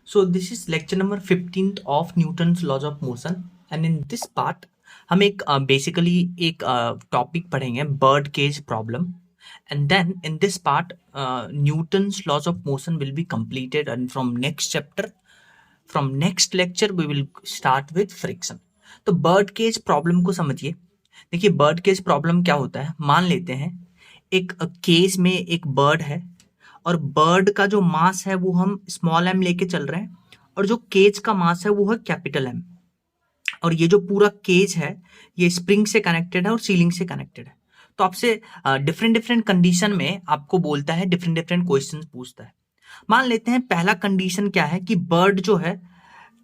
So this is lecture number 15th of Newton's laws of motion and in this part हम एक basically एक topic पढ़ेंगे bird cage problem and then in this part Newton's laws of motion will be completed and from next lecture we will start with friction. तो bird cage problem को समझिए. देखिए bird cage problem क्या होता है. मान लेते हैं एक केज में एक बर्ड है और बर्ड का जो मास है वो हम स्मॉल एम लेके चल रहे हैं और जो केज का मास है वो है कैपिटल एम. और ये जो पूरा केज है ये स्प्रिंग से कनेक्टेड है और सीलिंग से कनेक्टेड है. तो आपसे डिफरेंट डिफरेंट कंडीशन में आपको बोलता है, डिफरेंट डिफरेंट क्वेश्चन पूछता है. मान लेते हैं पहला कंडीशन क्या है कि बर्ड जो है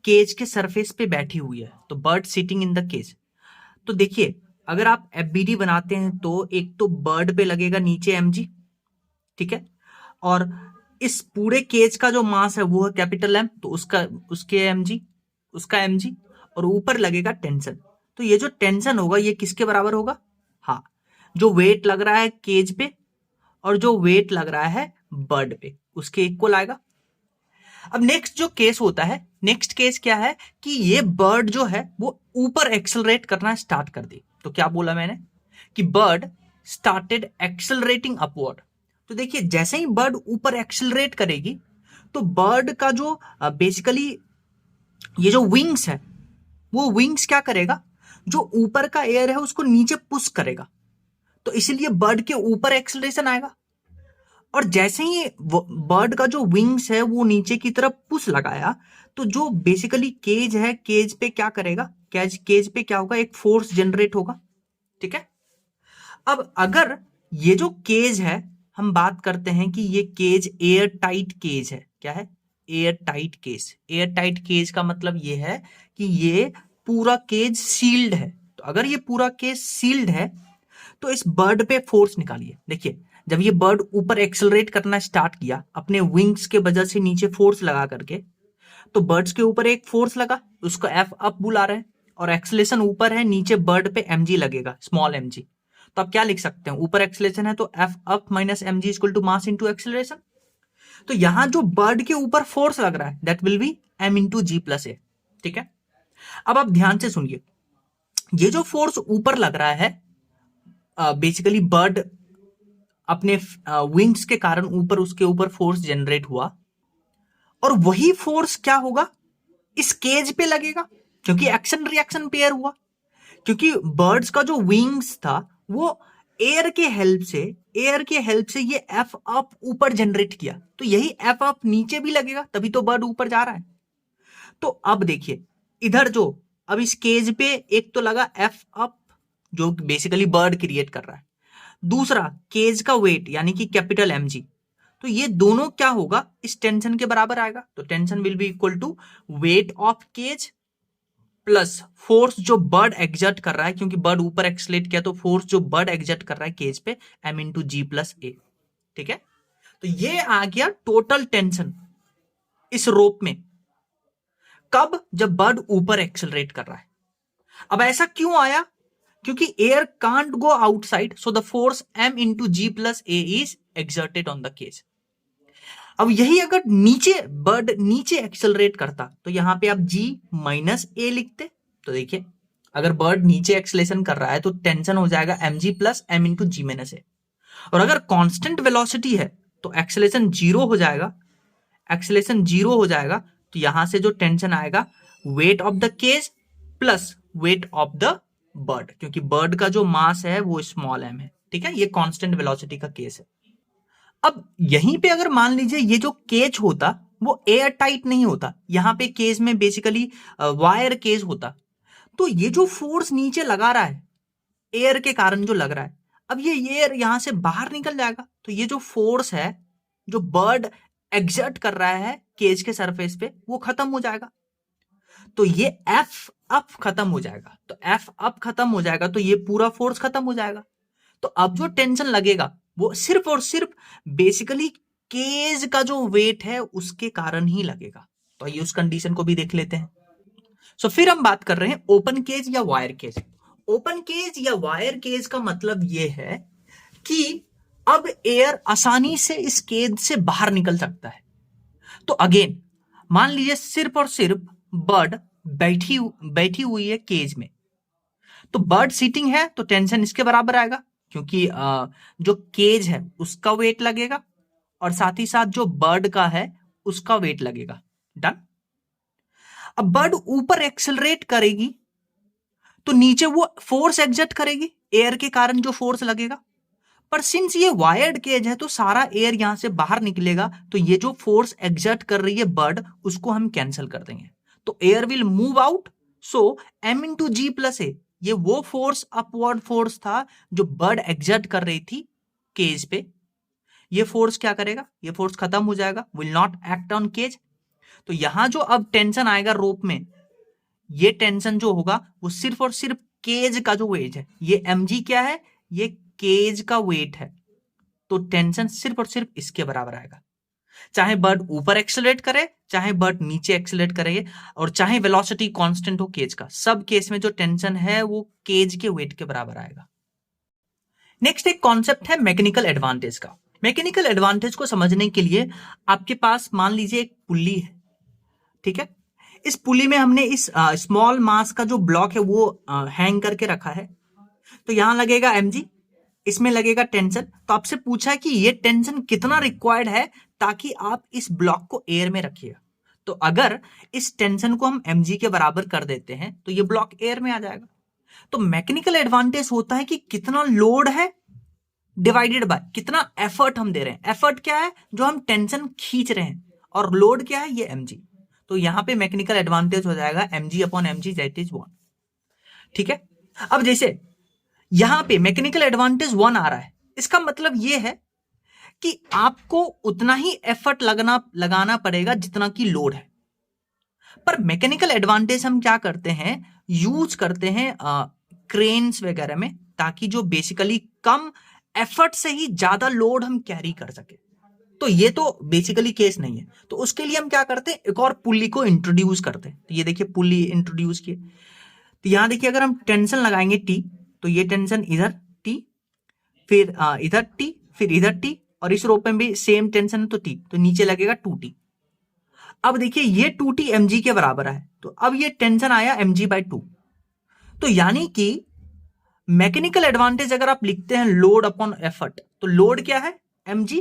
केज के सरफेस पे बैठी हुई है. तो bird sitting in the cage. तो देखिए अगर आप एफबीडी बनाते हैं तो एक तो बर्ड पे लगेगा नीचे एमजी, ठीक है, और इस पूरे केज का जो मास है वो है कैपिटल एम, तो उसका एमजी और ऊपर लगेगा टेंशन. तो ये जो टेंशन होगा ये किसके बराबर होगा? हाँ, जो वेट लग रहा है केज पे और जो वेट लग रहा है बर्ड पे उसके इक्वल आएगा. अब नेक्स्ट जो केस होता है, नेक्स्ट केस क्या है कि ये बर्ड जो है वो ऊपर एक्सेलरेट करना स्टार्ट कर दी. तो क्या बोला मैंने कि बर्ड स्टार्टेड एक्सेलरेटिंग अपवर्ड. तो देखिए जैसे ही बर्ड ऊपर एक्सेलरेट करेगी तो बर्ड का जो बेसिकली ये जो विंग्स है वो विंग्स क्या करेगा, जो ऊपर का एयर है उसको नीचे पुश करेगा. तो इसीलिए बर्ड के ऊपर एक्सेलरेशन आएगा. और जैसे ही बर्ड का जो विंग्स है वो नीचे की तरफ पुश लगाया तो जो बेसिकली केज है केज पे क्या करेगा, केज पे क्या होगा, एक फोर्स जनरेट होगा. ठीक है. अब अगर ये जो केज है हम बात करते हैं कि ये केज एयर टाइट केज है. क्या है? Air tight cage. Air tight cage का मतलब ये है कि ये पूरा केज सील्ड है. तो अगर ये पूरा केज सील्ड है तो इस बर्ड पे फोर्स निकालिए. देखिए जब ये बर्ड ऊपर एक्सेलरेट करना स्टार्ट किया अपने विंग्स के वजह से नीचे फोर्स लगा करके, तो बर्ड्स के ऊपर एक फोर्स लगा, उसको एफ अप बुला रहे हैं और एक्सेलेरेशन ऊपर है, नीचे बर्ड पे एमजी लगेगा, स्मॉल एमजी. तो आप क्या लिख सकते हैं, ऊपर एक्सेलेरेशन है तो F up minus mg equal to mass into acceleration. तो यहां जो बर्ड के ऊपर फोर्स लग रहा है that will be M into ji plus A. ठीक है. अब आप ध्यान से सुनिए, ये जो फोर्स ऊपर लग रहा है बेसिकली बर्ड अपने विंग्स के कारण ऊपर उसके ऊपर फोर्स जनरेट हुआ और वही फोर्स क्या होगा, इस केज पे लगेगा क्योंकि एक्शन रिएक्शन पेयर हुआ. क्योंकि बर्ड्स का जो विंग्स था वो एयर के हेल्प से ये एफ अप ऊपर जनरेट किया, तो यही एफ अप नीचे भी लगेगा, तभी तो बर्ड ऊपर जा रहा है. तो अब देखिए इधर जो अब इस केज पे एक तो लगा एफ अप जो बेसिकली बर्ड क्रिएट कर रहा है, दूसरा केज का वेट यानी कि कैपिटल एमजी. तो ये दोनों क्या होगा, इस टेंशन के बराबर आएगा. तो tension will be equal to weight of cage plus force जो बर्ड एग्जर्ट कर रहा है, क्योंकि बर्ड ऊपर एक्सलेट किया तो फोर्स जो बर्ड एग्जर्ट कर रहा है केज पे M into ji plus A. ठीक है. तो ये आ गया टोटल टेंशन इस रोप में. कब? जब बर्ड ऊपर एक्सेलरेट कर रहा है. अब ऐसा क्यों आया? क्योंकि air can't go outside, so the force m into ji plus a is exerted on the cage. अब यही अगर बर्ड नीचे एक्सेलरेट करता तो यहां पे आप जी माइनस ए लिखते. तो देखिए अगर बर्ड नीचे एक्सेलेरेशन कर रहा है तो टेंशन हो जाएगा M G plus M into G minus A. और अगर कांस्टेंट वेलोसिटी है तो एक्सेलेरेशन जीरो हो जाएगा. तो यहां से जो टेंशन आएगा weight of the cage plus weight of the bird, क्योंकि बर्ड का जो मास है वो स्मॉल एम है. ठीक है. ये कांस्टेंट वेलोसिटी का केस है. अब यहीं पे अगर मान लीजिए ये जो केज होता वो एयर टाइट नहीं होता, यहां पे केज में बेसिकली वायर केज होता, तो ये जो फोर्स नीचे लगा रहा है एयर के कारण जो लग रहा है, अब ये एयर यहां से बाहर निकल जाएगा. तो ये जो फोर्स है जो बर्ड एग्जर्ट कर रहा है केज के सरफेस पे वो खत्म हो जाएगा. तो ये एफ अप खत्म हो जाएगा. तो एफ अप खत्म हो जाएगा तो ये पूरा फोर्स खत्म हो जाएगा. तो अब जो टेंशन लगेगा वो सिर्फ और सिर्फ बेसिकली केज का जो वेट है उसके कारण ही लगेगा. तो ये उस कंडीशन को भी देख लेते हैं. सो फिर हम बात कर रहे हैं ओपन केज या वायर केज. ओपन केज या वायर केज का मतलब ये है कि अब एयर आसानी से इस केज से बाहर निकल सकता है. तो अगेन मान लीजिए सिर्फ और सिर्फ बर्ड बैठी हुई है केज में, तो बर्ड सीटिंग है तो टेंशन इसके बराबर आएगा, क्योंकि जो केज है उसका वेट लगेगा और साथ ही साथ जो बर्ड का है उसका वेट लगेगा। डन। अब बर्ड ऊपर एक्सेलरेट करेगी तो नीचे वो फोर्स एग्जर्ट करेगी, एयर के कारण जो फोर्स लगेगा। पर सिंस ये वायर्ड केज है तो सारा एयर यहां से बाहर निकलेगा, तो ये जो फोर्स एग्जर्ट कर रही है बर्ड उसको हम कैंसिल कर देंगे, तो air will move out. So m into ji plus A, ये वो फोर्स अपवर्ड फोर्स था जो बर्ड एग्जर्ट कर रही थी केज पे, ये फोर्स क्या करेगा, ये फोर्स खत्म हो जाएगा, will not act on cage. तो यहां जो अब टेंशन आएगा रोप में, ये टेंशन जो होगा वो सिर्फ और सिर्फ केज का जो वेट है, ये mg क्या है, ये केज का वेट है, तो टेंशन सिर्फ और सिर्फ इसके बराबर आएगा। चाहे बर्ड ऊपर एक्सेलरेट करे, चाहे बर्ड नीचे एक्सेलरेट करे, और चाहे वेलोसिटी कांस्टेंट हो केज का, सब केस में जो टेंशन है वो केज के वेट के बराबर आएगा। नेक्स्ट एक कॉन्सेप्ट है मैकेनिकल एडवांटेज का। मैकेनिकल एडवांटेज को समझने के लिए आपके पास मान लीजिए एक पुल्ली है, ठीक है। इस पुल्ली में हमने इस स्मॉल मास का जो ब्लॉक है वो हैंग करके रखा है, तो यहां लगेगा mg, इसमें लगेगा टेंशन। तो आपसे पूछा है कि ये टेंशन कितना रिक्वायर्ड है ताकि आप इस ब्लॉक को एयर में रखिएगा, तो अगर इस टेंशन को हम mg के बराबर कर देते हैं तो ये ब्लॉक एयर में आ जाएगा। तो मैकेनिकल एडवांटेज होता है कि कितना लोड है डिवाइडेड बाय कितना एफर्ट हम दे रहे हैं। एफर्ट क्या है, जो हम टेंशन खींच रहे हैं, और लोड क्या है, ये mg। तो यहां पे मैकेनिकल एडवांटेज हो जाएगा mg upon mg that is 1, ठीक है। अब जैसे यहां पे मैकेनिकल एडवांटेज 1 आ रहा है, इसका मतलब यह है कि आपको उतना ही एफर्ट लगाना पड़ेगा जितना की लोड है। पर मैकेनिकल एडवांटेज हम क्या करते हैं, यूज करते हैं क्रेन्स वगैरह में, ताकि जो बेसिकली कम एफर्ट से ही ज्यादा लोड हम कैरी कर सके। तो ये तो बेसिकली केस नहीं है, तो उसके लिए हम क्या करते हैं, एक और पुल्ली को इंट्रोड्यूस करते हैं। तो ये देखिए पुल्ली इंट्रोड्यूस किए, तो यहां देखिए अगर हम टेंशन लगाएंगे टी, तो ये टेंशन इधर टी, फिर इधर टी, फिर इधर टी, और इस रोप में भी सेम टेंशन है तो टी, तो नीचे लगेगा 2t। अब देखिए ये 2t mg के बराबर है, तो अब ये टेंशन आया mg/2। तो यानी कि मैकेनिकल एडवांटेज अगर आप लिखते हैं लोड अपॉन एफर्ट, तो लोड क्या है mg,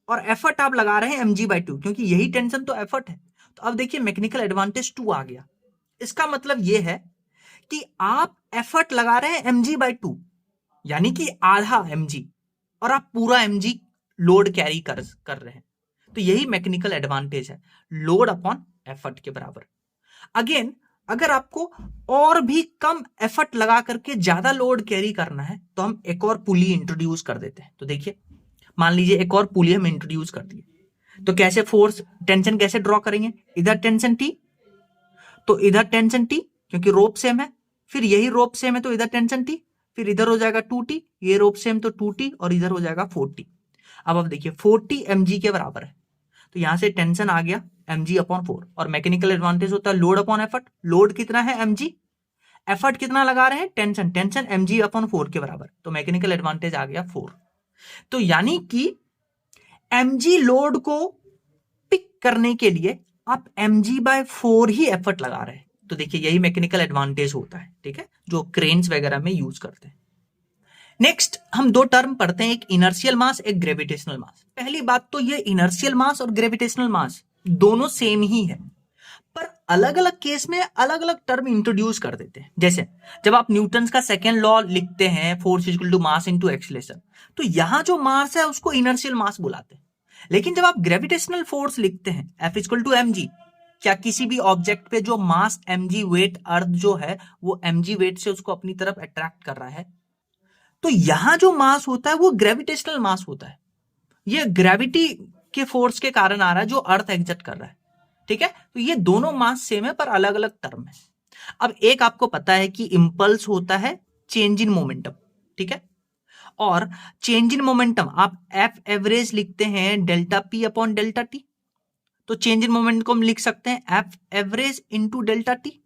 और एफर्ट आप लगा रहे हैं mg/2, क्योंकि यही टेंशन तो एफर्ट है। तो अब देखिए मैकेनिकल एडवांटेज 2 आ गया। इसका मतलब यह है कि आप एफर्ट लगा रहे हैं mg/2, यानी कि आधा mg, और आप पूरा mg लोड कैरी कर रहे हैं। तो यही मैकेनिकल एडवांटेज है, लोड अपॉन एफर्ट के बराबर। अगेन अगर आपको और भी कम एफर्ट लगा करके ज्यादा लोड कैरी करना है, तो हम एक और पुली इंट्रोड्यूस कर देते हैं। तो देखिए मान लीजिए एक और पुली हम इंट्रोड्यूस कर दिए, तो कैसे फोर्स टेंशन कैसे ड्रॉ करेंगे, इधर टेंशन टी, तो इधर टेंशन टी, क्योंकि रोप सेम है, फिर यही रोप सेम है तो इधर टेंशन टी, फिर इधर हो जाएगा 2t, ये रोप सेम तो 2t, और इधर हो जाएगा 4t। अब देखिए 4t mg के बराबर है, तो यहां से टेंशन आ गया mg/4, और मैकेनिकल एडवांटेज होता है लोड अपॉन एफर्ट। लोड कितना है mg, एफर्ट कितना लगा रहे हैं टेंशन, टेंशन mg/4 के बराबर, तो मैकेनिकल एडवांटेज आ गया 4। तो यानी कि mg लोड को पिक करने के लिए आप mg/4 ही एफर्ट लगा रहे हैं। तो देखिए यही मैकेनिकल एडवांटेज होता है, ठीक है, जो क्रेन्स वगैरह में यूज करते हैं। नेक्स्ट हम दो टर्म पढ़ते हैं, एक इनर्शियल मास, एक ग्रेविटेशनल मास। पहली बात तो ये इनर्शियल मास और ग्रेविटेशनल मास दोनों सेम ही है, पर अलग अलग केस में अलग अलग टर्म इंट्रोड्यूस कर देते हैं। जैसे जब आप न्यूटन का सेकेंड लॉ लिखते हैं, force equal to mass into acceleration, तो यहां जो मास है उसको इनर्शियल मास बुलाते हैं। लेकिन जब आप ग्रेविटेशनल फोर्स लिखते हैं, F इक्वल टू mg, क्या किसी भी ऑब्जेक्ट पे जो मास mg वेट, अर्थ जो है वो mg वेट से उसको अपनी तरफ अट्रैक्ट कर रहा है, तो यहां जो मास होता है वो ग्रेविटेशनल मास होता है। ये ग्रेविटी के फोर्स के कारण आ रहा है जो अर्थ एग्जर्ट कर रहा है, ठीक है। तो ये दोनों मास सेम है पर अलग अलग टर्म है। अब एक आपको पता है कि इंपल्स होता है चेंज इन मोमेंटम, ठीक है, और चेंज इन मोमेंटम आप एफ एवरेज लिखते हैं delta P upon delta T, तो चेंज इन मोमेंटम को हम लिख सकते हैं F average into delta T.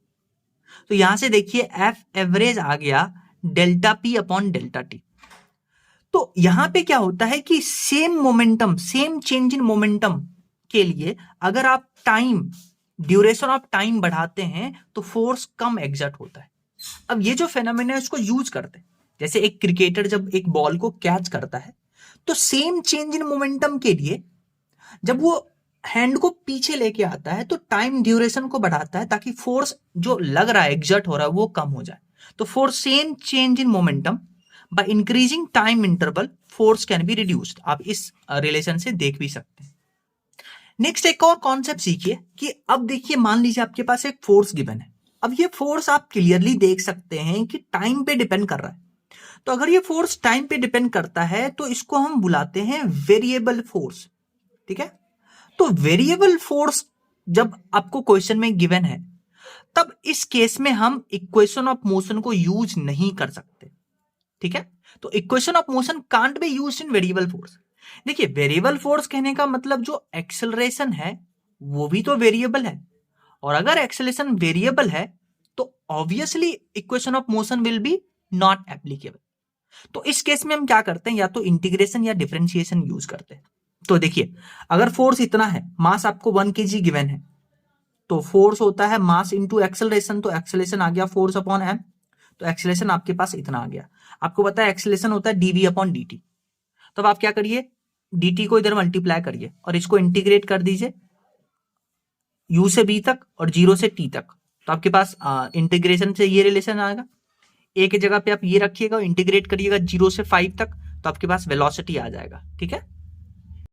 तो यहां से देखिए एफ एवरेज आ गया delta P upon delta T. तो यहां पे क्या होता है कि same momentum, same change in momentum के लिए अगर आप ड्यूरेशन ऑफ टाइम बढ़ाते हैं तो फोर्स कम एग्जर्ट होता है। अब ये जो फेनोमेना है इसको यूज करते हैं, जैसे एक क्रिकेटर जब एक बॉल को कैच करता है तो सेम चेंज इन मोमेंटम के लिए जब वो हैंड को पीछे लेके आता है तो टाइम ड्यूरेशन को बढ़ाता है ताकि फोर्स जो लग रहा है एग्जर्ट हो रहा है वो कम हो जाए। तो for same change in momentum by increasing time interval force can be reduced. आप इस रिलेशन से देख भी सकते हैं। नेक्स्ट एक और कॉन्सेप्ट सीखिए कि अब देखिए मान लीजिए आपके पास एक फोर्स गिवन है। अब ये फोर्स आप क्लियरली देख सकते हैं कि टाइम पे डिपेंड कर रहा है। तो अगर ये फोर्स टाइम पे डिपेंड करता है तो इसको हम बुलाते हैं वेरिएबल फोर्स। ठीक है, तो वेरिएबल फोर्स जब आपको क्वेश्चन में गिवन है तब इस केस में हम इक्वेशन ऑफ मोशन को यूज नहीं कर सकते। ठीक है, तो equation of motion can't be used in variable force. देखिए वेरिएबल फोर्स कहने का मतलब जो एक्सेलरेशन है वो भी तो वेरिएबल है, और अगर एक्सेलरेशन वेरिएबल है तो obviously equation of motion will be not applicable. तो इस केस में हम क्या करते हैं, या तो इंटीग्रेशन या डिफरेंशिएशन यूज करते हैं। तो देखिए अगर फोर्स इतना है, मास आपको 1 kg गिवन है, तो फोर्स होता है मास इंटू एक्सेलरेशन, तो एक्सेलरेशन आ गया फोर्स अपॉन एम, तो एक्सेलरेशन आपके पास इतना आ गया। आपको पता है एक्सेलरेशन होता है डीवी अपॉन डी। तो अब आप क्या करिए, dt को इधर मल्टीप्लाई करिए और इसको इंटीग्रेट कर दीजिए u से b तक और 0 से t तक। तो आपके पास इंटीग्रेशन से ये रिलेशन आएगा। एक जगह पे आप ये रखिएगा, इंटीग्रेट करिएगा 0 से 5 तक, तो आपके पास वेलोसिटी आ जाएगा। ठीक है,